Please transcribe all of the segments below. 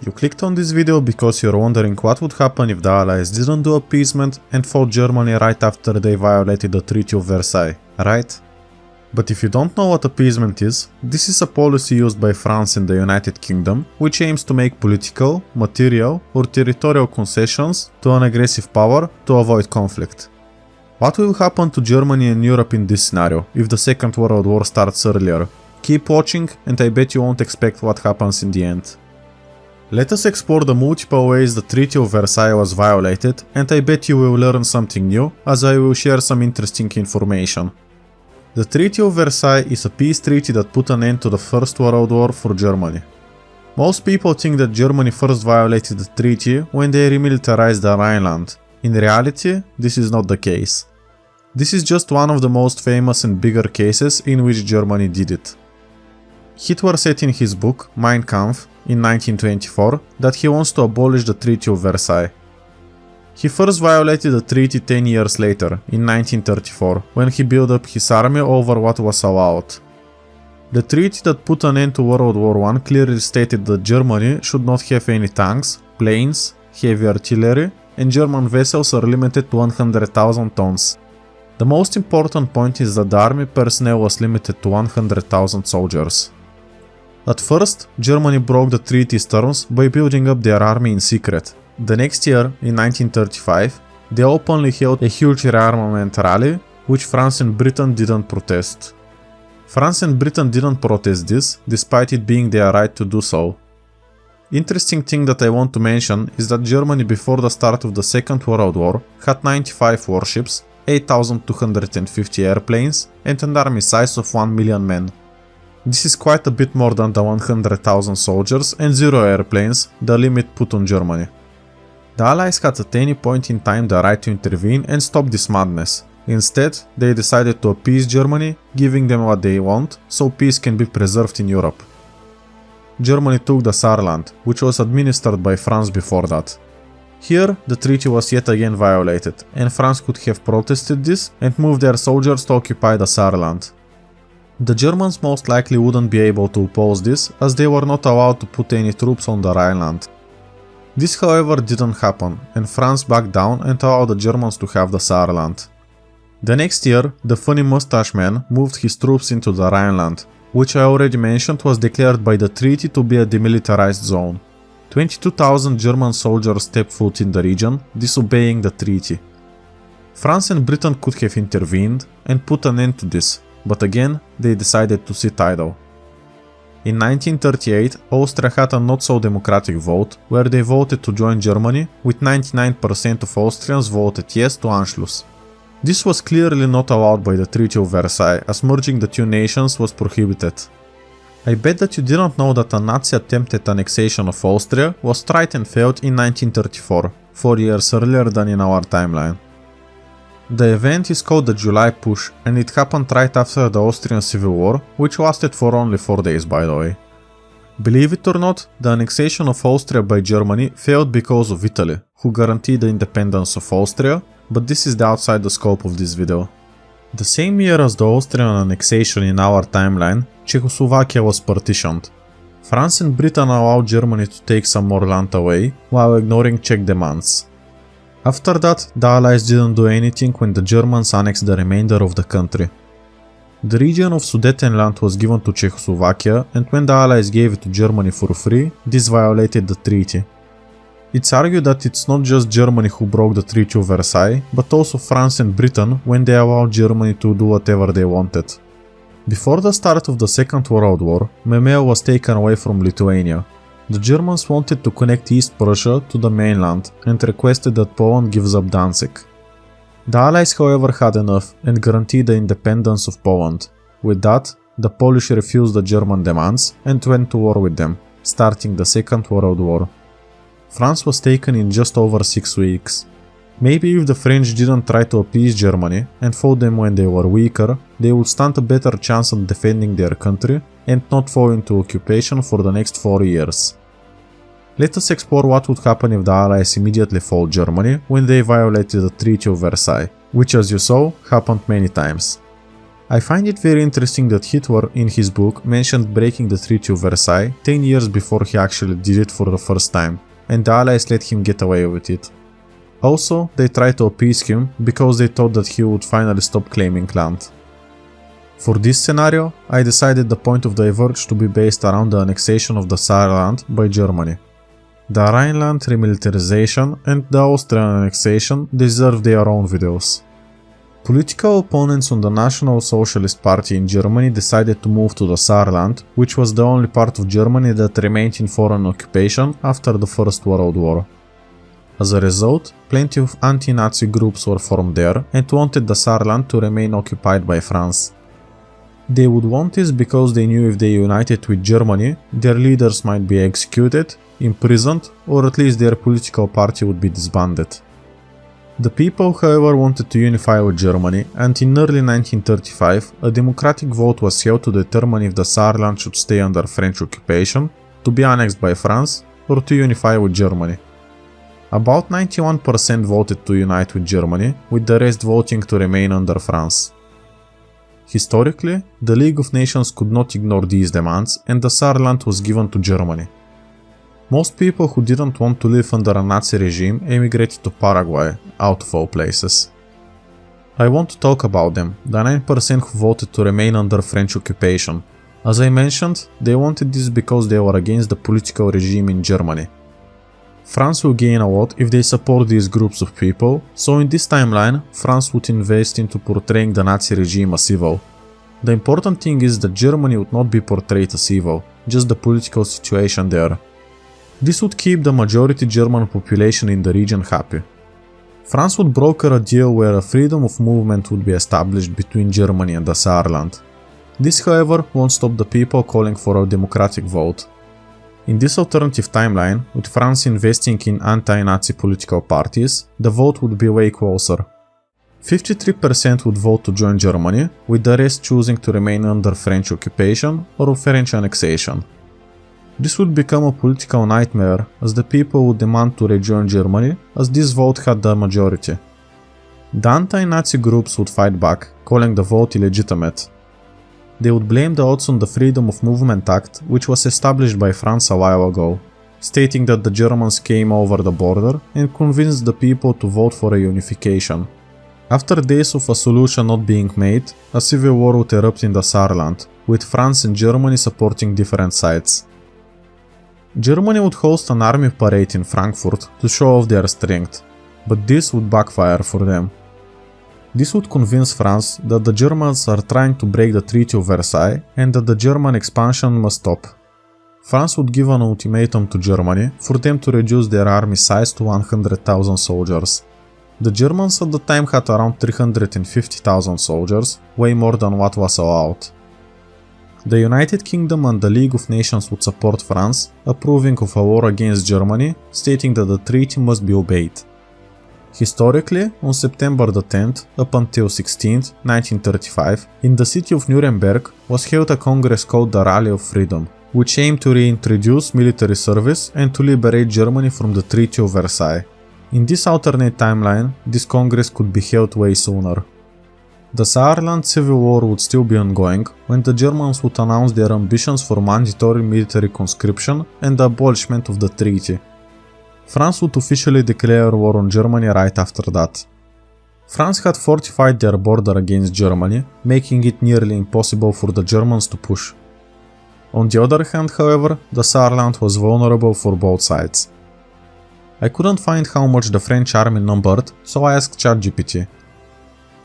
You clicked on this video because you're wondering what would happen if the Allies didn't do appeasement and fought Germany right after they violated the Treaty of Versailles, right? But if you don't know what appeasement is, this is a policy used by France in the United Kingdom, which aims to make political, material or territorial concessions to an aggressive power to avoid conflict. What will happen to Germany and Europe in this scenario, if the Second World War starts earlier? Keep watching and I bet you won't expect what happens in the end. Let us explore the multiple ways the Treaty of Versailles was violated, and I bet you will learn something new, as I will share some interesting information. The Treaty of Versailles is a peace treaty that put an end to the First World War for Germany. Most people think that Germany first violated the treaty when they remilitarized the Rhineland. In reality, this is not the case. This is just one of the most famous and bigger cases in which Germany did it. Hitler said in his book, Mein Kampf, in 1924, that he wants to abolish the Treaty of Versailles. He first violated the treaty 10 years later, in 1934, when he built up his army over what was allowed. The treaty that put an end to World War I clearly stated that Germany should not have any tanks, planes, heavy artillery, and German vessels are limited to 100,000 tons. The most important point is that the army personnel was limited to 100,000 soldiers. At first, Germany broke the treaty's terms by building up their army in secret. The next year, in 1935, they openly held a huge rearmament rally, which France and Britain didn't protest. France and Britain didn't protest this, despite it being their right to do so. Interesting thing that I want to mention is that Germany before the start of the Second World War had 95 warships, 8,250 airplanes, and an army size of 1 million men. This is quite a bit more than the 100,000 soldiers and 0 airplanes, the limit put on Germany. The Allies had at any point in time the right to intervene and stop this madness. Instead, they decided to appease Germany, giving them what they want, so peace can be preserved in Europe. Germany took the Saarland, which was administered by France before that. Here, the treaty was yet again violated, and France could have protested this and moved their soldiers to occupy the Saarland. The Germans most likely wouldn't be able to oppose this, as they were not allowed to put any troops on the Rhineland. This however didn't happen, and France backed down and allowed the Germans to have the Saarland. The next year, the funny mustache man moved his troops into the Rhineland, which I already mentioned was declared by the treaty to be a demilitarized zone. 22,000 German soldiers stepped foot in the region, disobeying the treaty. France and Britain could have intervened and put an end to this, but again, they decided to sit idle. In 1938, Austria had a not-so-democratic vote, where they voted to join Germany, with 99% of Austrians voted yes to Anschluss. This was clearly not allowed by the Treaty of Versailles, as merging the two nations was prohibited. I bet that you didn't know that a Nazi attempt at annexation of Austria was tried and failed in 1934, 4 years earlier than in our timeline. The event is called the July Push, and it happened right after the Austrian Civil War, which lasted for only 4 days by the way. Believe it or not, the annexation of Austria by Germany failed because of Italy, who guaranteed the independence of Austria, but this is outside the scope of this video. The same year as the Austrian annexation in our timeline, Czechoslovakia was partitioned. France and Britain allowed Germany to take some more land away, while ignoring Czech demands. After that, the Allies didn't do anything when the Germans annexed the remainder of the country. The region of Sudetenland was given to Czechoslovakia, and when the Allies gave it to Germany for free, this violated the treaty. It's argued that it's not just Germany who broke the Treaty of Versailles, but also France and Britain when they allowed Germany to do whatever they wanted. Before the start of the Second World War, Memel was taken away from Lithuania. The Germans wanted to connect East Prussia to the mainland and requested that Poland gives up Danzig. The Allies however had enough and guaranteed the independence of Poland. With that, the Polish refused the German demands and went to war with them, starting the Second World War. France was taken in just over 6 weeks. Maybe if the French didn't try to appease Germany and fought them when they were weaker, they would stand a better chance of defending their country and not fall into occupation for the next 4 years. Let us explore what would happen if the Allies immediately fought Germany when they violated the Treaty of Versailles, which as you saw, happened many times. I find it very interesting that Hitler in his book mentioned breaking the Treaty of Versailles 10 years before he actually did it for the first time, and the Allies let him get away with it. Also, they tried to appease him because they thought that he would finally stop claiming land. For this scenario, I decided the point of diverge to be based around the annexation of the Saarland by Germany. The Rhineland remilitarization and the Austrian annexation deserve their own videos. Political opponents on the National Socialist Party in Germany decided to move to the Saarland, which was the only part of Germany that remained in foreign occupation after the First World War. As a result, plenty of anti-Nazi groups were formed there and wanted the Saarland to remain occupied by France. They would want this because they knew if they united with Germany, their leaders might be executed, imprisoned, or at least their political party would be disbanded. The people, however, wanted to unify with Germany, and in early 1935 a democratic vote was held to determine if the Saarland should stay under French occupation, to be annexed by France, or to unify with Germany. About 91% voted to unite with Germany, with the rest voting to remain under France. Historically, the League of Nations could not ignore these demands, and the Saarland was given to Germany. Most people who didn't want to live under a Nazi regime emigrated to Paraguay, out of all places. I want to talk about them, the 9% who voted to remain under French occupation. As I mentioned, they wanted this because they were against the political regime in Germany. France will gain a lot if they support these groups of people, so in this timeline, France would invest into portraying the Nazi regime as evil. The important thing is that Germany would not be portrayed as evil, just the political situation there. This would keep the majority German population in the region happy. France would broker a deal where a freedom of movement would be established between Germany and the Saarland. This, however, won't stop the people calling for a democratic vote. In this alternative timeline, with France investing in anti-Nazi political parties, the vote would be way closer. 53% would vote to join Germany, with the rest choosing to remain under French occupation or French annexation. This would become a political nightmare, as the people would demand to rejoin Germany, as this vote had the majority. The anti-Nazi groups would fight back, calling the vote illegitimate. They would blame the odds on the Freedom of Movement Act, which was established by France a while ago, stating that the Germans came over the border and convinced the people to vote for a unification. After days of a solution not being made, a civil war would erupt in the Saarland, with France and Germany supporting different sides. Germany would host an army parade in Frankfurt to show off their strength, but this would backfire for them. This would convince France that the Germans are trying to break the Treaty of Versailles and that the German expansion must stop. France would give an ultimatum to Germany for them to reduce their army size to 100,000 soldiers. The Germans at the time had around 350,000 soldiers, way more than what was allowed. The United Kingdom and the League of Nations would support France, approving of a war against Germany, stating that the treaty must be obeyed. Historically, on September the 10th, up until 16th, 1935, in the city of Nuremberg was held a congress called the Rally of Freedom, which aimed to reintroduce military service and to liberate Germany from the Treaty of Versailles. In this alternate timeline, this congress could be held way sooner. The Saarland civil war would still be ongoing when the Germans would announce their ambitions for mandatory military conscription and the abolishment of the treaty. France would officially declare war on Germany right after that. France had fortified their border against Germany, making it nearly impossible for the Germans to push. On the other hand, however, the Saarland was vulnerable for both sides. I couldn't find how much the French army numbered, so I asked ChatGPT.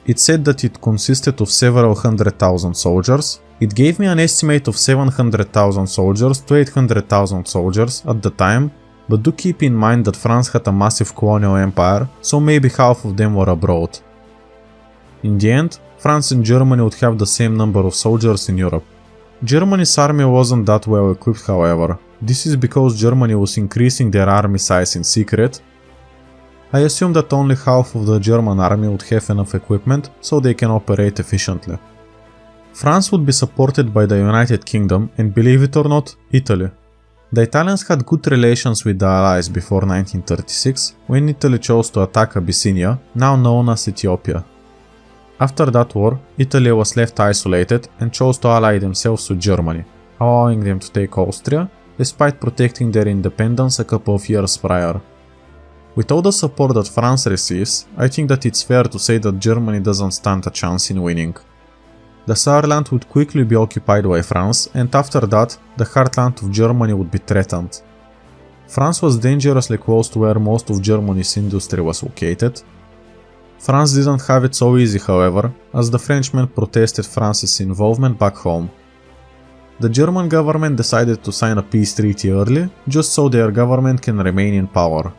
It said that it consisted of several 100,000 soldiers. It gave me an estimate of 700,000 soldiers to 800,000 soldiers at the time, but do keep in mind that France had a massive colonial empire, so maybe half of them were abroad. In the end, France and Germany would have the same number of soldiers in Europe. Germany's army wasn't that well equipped, however. This is because Germany was increasing their army size in secret. I assume that only half of the German army would have enough equipment so they can operate efficiently. France would be supported by the United Kingdom and, believe it or not, Italy. The Italians had good relations with the Allies before 1936, when Italy chose to attack Abyssinia, now known as Ethiopia. After that war, Italy was left isolated and chose to ally themselves with Germany, allowing them to take Austria, despite protecting their independence a couple of years prior. With all the support that France receives, I think that it's fair to say that Germany doesn't stand a chance in winning. The Saarland would quickly be occupied by France, and after that, the heartland of Germany would be threatened. France was dangerously close to where most of Germany's industry was located. France didn't have it so easy, however, as the Frenchmen protested France's involvement back home. The German government decided to sign a peace treaty early, just so their government can remain in power.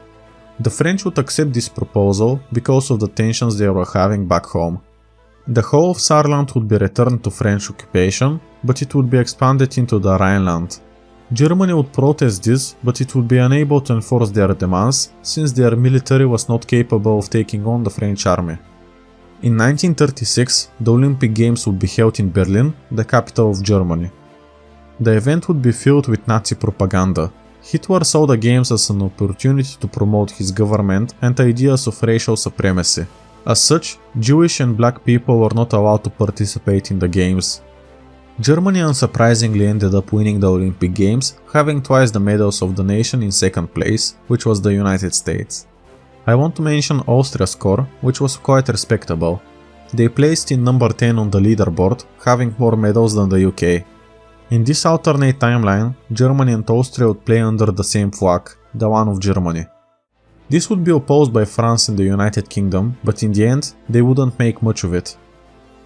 The French would accept this proposal because of the tensions they were having back home. The whole of Saarland would be returned to French occupation, but it would be expanded into the Rhineland. Germany would protest this, but it would be unable to enforce their demands, since their military was not capable of taking on the French army. In 1936, the Olympic Games would be held in Berlin, the capital of Germany. The event would be filled with Nazi propaganda. Hitler saw the games as an opportunity to promote his government and ideas of racial supremacy. As such, Jewish and black people were not allowed to participate in the games. Germany unsurprisingly ended up winning the Olympic Games, having twice the medals of the nation in second place, which was the United States. I want to mention Austria's score, which was quite respectable. They placed in number 10 on the leaderboard, having more medals than the UK. In this alternate timeline, Germany and Austria would play under the same flag, the one of Germany. This would be opposed by France and the United Kingdom, but in the end, they wouldn't make much of it.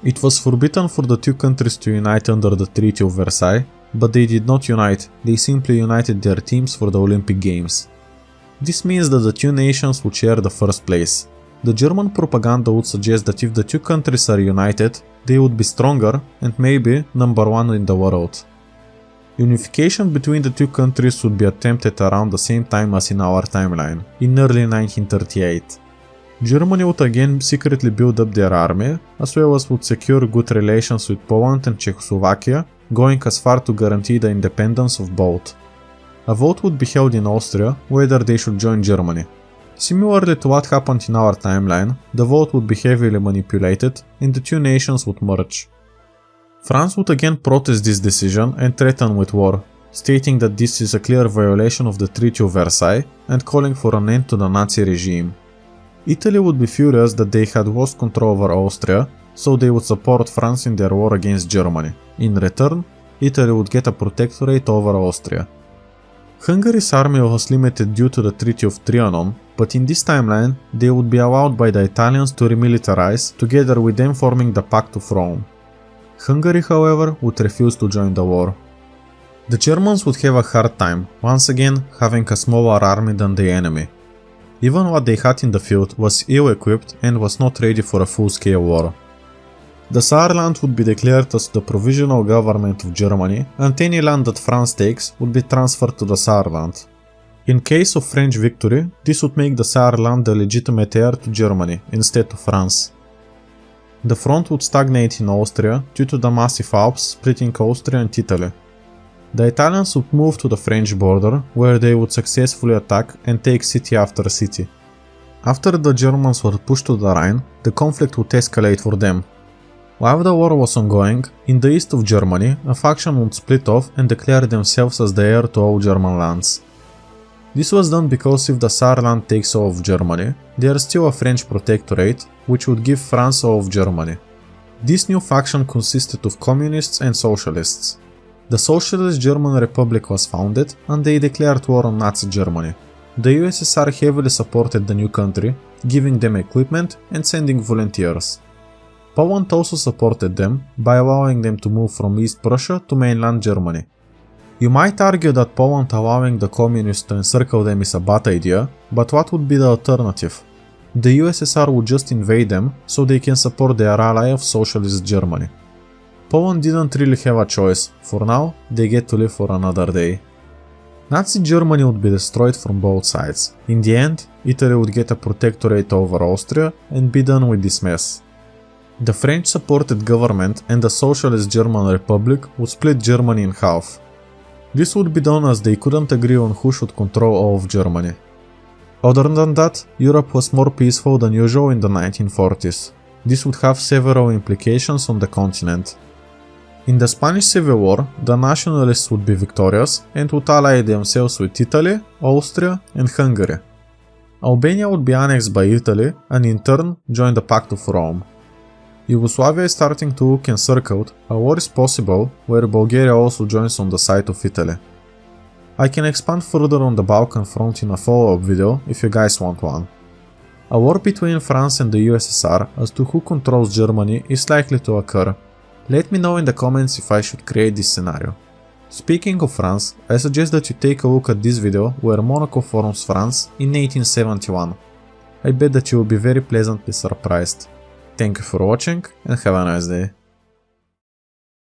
It was forbidden for the two countries to unite under the Treaty of Versailles, but they did not unite, they simply united their teams for the Olympic Games. This means that the two nations would share the first place. The German propaganda would suggest that if the two countries are united, they would be stronger and maybe number one in the world. Unification between the two countries would be attempted around the same time as in our timeline, in early 1938. Germany would again secretly build up their army, as well as would secure good relations with Poland and Czechoslovakia, going as far to guarantee the independence of both. A vote would be held in Austria whether they should join Germany. Similarly to what happened in our timeline, the vote would be heavily manipulated and the two nations would merge. France would again protest this decision and threaten with war, stating that this is a clear violation of the Treaty of Versailles and calling for an end to the Nazi regime. Italy would be furious that they had lost control over Austria, so they would support France in their war against Germany. In return, Italy would get a protectorate over Austria. Hungary's army was limited due to the Treaty of Trianon, but in this timeline, they would be allowed by the Italians to remilitarize, together with them forming the Pact of Rome. Hungary, however, would refuse to join the war. The Germans would have a hard time, once again having a smaller army than the enemy. Even what they had in the field was ill-equipped and was not ready for a full-scale war. The Saarland would be declared as the provisional government of Germany, and any land that France takes would be transferred to the Saarland. In case of French victory, this would make the Saarland the legitimate heir to Germany instead of France. The front would stagnate in Austria due to the massive Alps splitting Austria and Italy. The Italians would move to the French border, where they would successfully attack and take city after city. After the Germans were pushed to the Rhine, the conflict would escalate for them. While the war was ongoing, in the east of Germany, a faction would split off and declare themselves as the heir to all German lands. This was done because if the Saarland takes all of Germany, there is still a French protectorate, which would give France all of Germany. This new faction consisted of communists and socialists. The Socialist German Republic was founded and they declared war on Nazi Germany. The USSR heavily supported the new country, giving them equipment and sending volunteers. Poland also supported them by allowing them to move from East Prussia to mainland Germany. You might argue that Poland allowing the communists to encircle them is a bad idea, but what would be the alternative? The USSR would just invade them so they can support their ally of Socialist Germany. Poland didn't really have a choice, for now they get to live for another day. Nazi Germany would be destroyed from both sides. In the end, Italy would get a protectorate over Austria and be done with this mess. The French-supported government and the Socialist German Republic would split Germany in half. This would be done as they couldn't agree on who should control all of Germany. Other than that, Europe was more peaceful than usual in the 1940s. This would have several implications on the continent. In the Spanish Civil War, the nationalists would be victorious and would ally themselves with Italy, Austria and Hungary. Albania would be annexed by Italy and in turn join the Pact of Rome. Yugoslavia is starting to look encircled, a war is possible where Bulgaria also joins on the side of Italy. I can expand further on the Balkan front in a follow-up video if you guys want one. A war between France and the USSR as to who controls Germany is likely to occur. Let me know in the comments if I should create this scenario. Speaking of France, I suggest that you take a look at this video where Monaco forms France in 1871. I bet that you will be very pleasantly surprised. Thank you for watching and have a nice day.